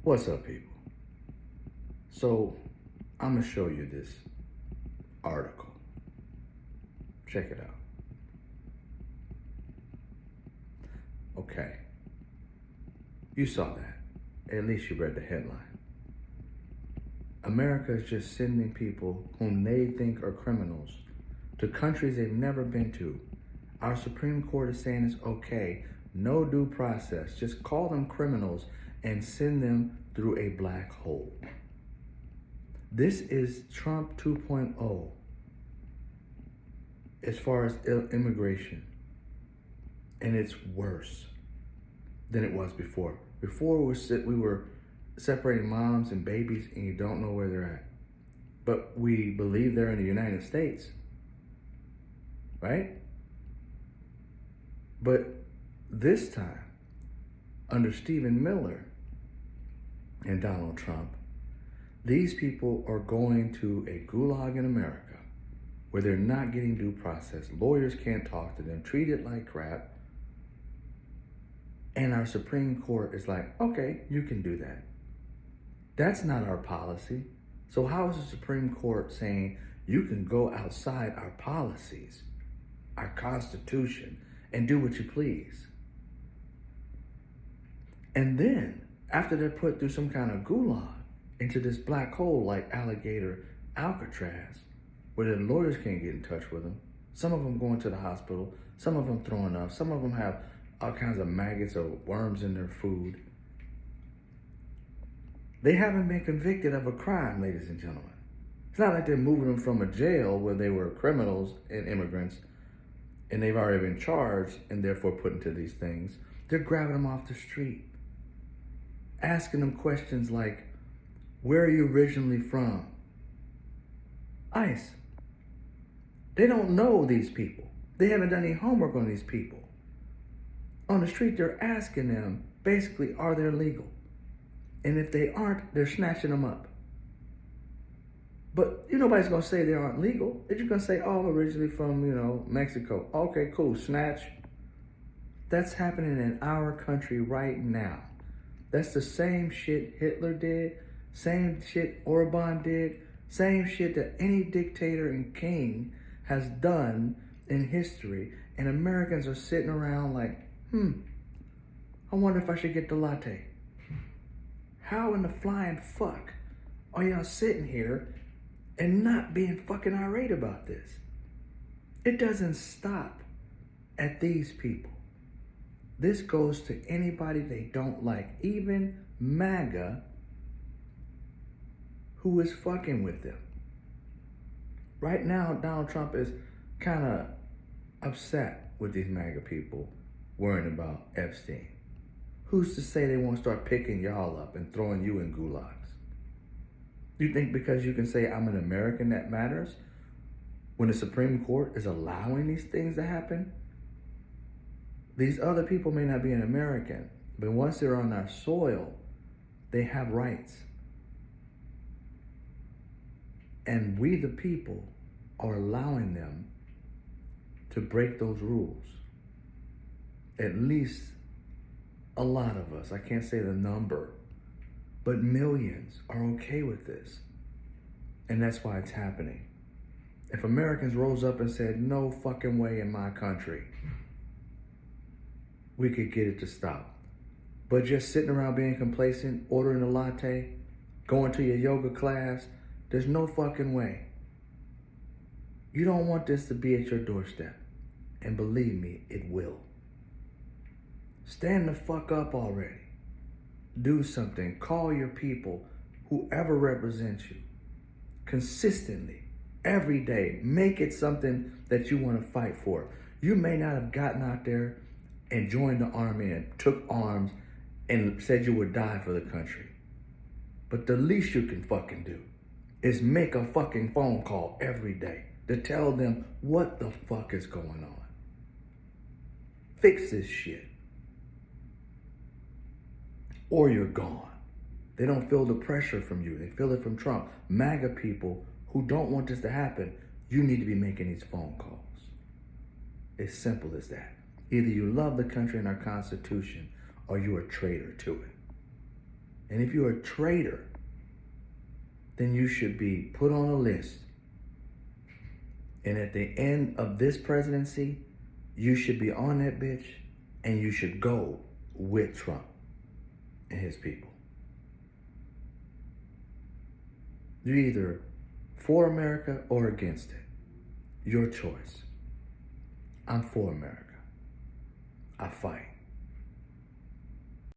What's up, people? So, I'm going to show you this article. Check it out. Okay. You saw that. At least you read the headline. America is just sending people whom they think are criminals to countries they've never been to. Our Supreme Court is saying it's okay. No due process. Just call them criminals and send them through a black hole. This is Trump 2.0 as far as immigration. And it's worse than it was before. Before we were separating moms and babies and you don't know where they're at. But we believe they're in the United States. Right? But this time, under Stephen Miller and Donald Trump, these people are going to a gulag in America where they're not getting due process. Lawyers can't talk to them, treated like crap. And our Supreme Court is like, okay, you can do that. That's not our policy. So how is the Supreme Court saying you can go outside our policies, our Constitution, and do what you please? And then, after they're put through some kind of gulag into this black hole like alligator Alcatraz, where the lawyers can't get in touch with them, some of them going to the hospital, some of them throwing up, some of them have all kinds of maggots or worms in their food. They haven't been convicted of a crime, ladies and gentlemen. It's not like they're moving them from a jail where they were criminals and immigrants and they've already been charged and therefore put into these things. They're grabbing them off the street, asking them questions like, where are you originally from? ICE. They don't know these people. They haven't done any homework on these people. On the street, they're asking them, basically, are they legal? And if they aren't, they're snatching them up. But nobody's going to say they aren't legal. They're just going to say, oh, I'm originally from, Mexico. Okay, cool, snatch. That's happening in our country right now. That's the same shit Hitler did, same shit Orban did, same shit that any dictator and king has done in history. And Americans are sitting around like, I wonder if I should get the latte. How in the flying fuck are y'all sitting here and not being fucking irate about this? It doesn't stop at these people. This goes to anybody they don't like, even MAGA, who is fucking with them. Right now, Donald Trump is kind of upset with these MAGA people worrying about Epstein. Who's to say they won't start picking y'all up and throwing you in gulags? You think because you can say I'm an American that matters? When the Supreme Court is allowing these things to happen? These other people may not be an American, but once they're on our soil, they have rights. And we, the people, are allowing them to break those rules. At least a lot of us, I can't say the number, but millions are okay with this. And that's why it's happening. If Americans rose up and said, no fucking way in my country, we could get it to stop. But just sitting around being complacent, ordering a latte, going to your yoga class, there's no fucking way. You don't want this to be at your doorstep. And believe me, it will. Stand the fuck up already. Do something. Call your people, whoever represents you, consistently, every day. Make it something that you want to fight for. You may not have gotten out there and joined the army and took arms and said you would die for the country. But the least you can fucking do is make a fucking phone call every day to tell them what the fuck is going on. Fix this shit. Or you're gone. They don't feel the pressure from you. They feel it from Trump. MAGA people who don't want this to happen, you need to be making these phone calls. It's simple as that. Either you love the country and our Constitution or you're a traitor to it. And if you're a traitor, then you should be put on a list. And at the end of this presidency, you should be on that bitch and you should go with Trump and his people. You're either for America or against it. Your choice. I'm for America. I fight.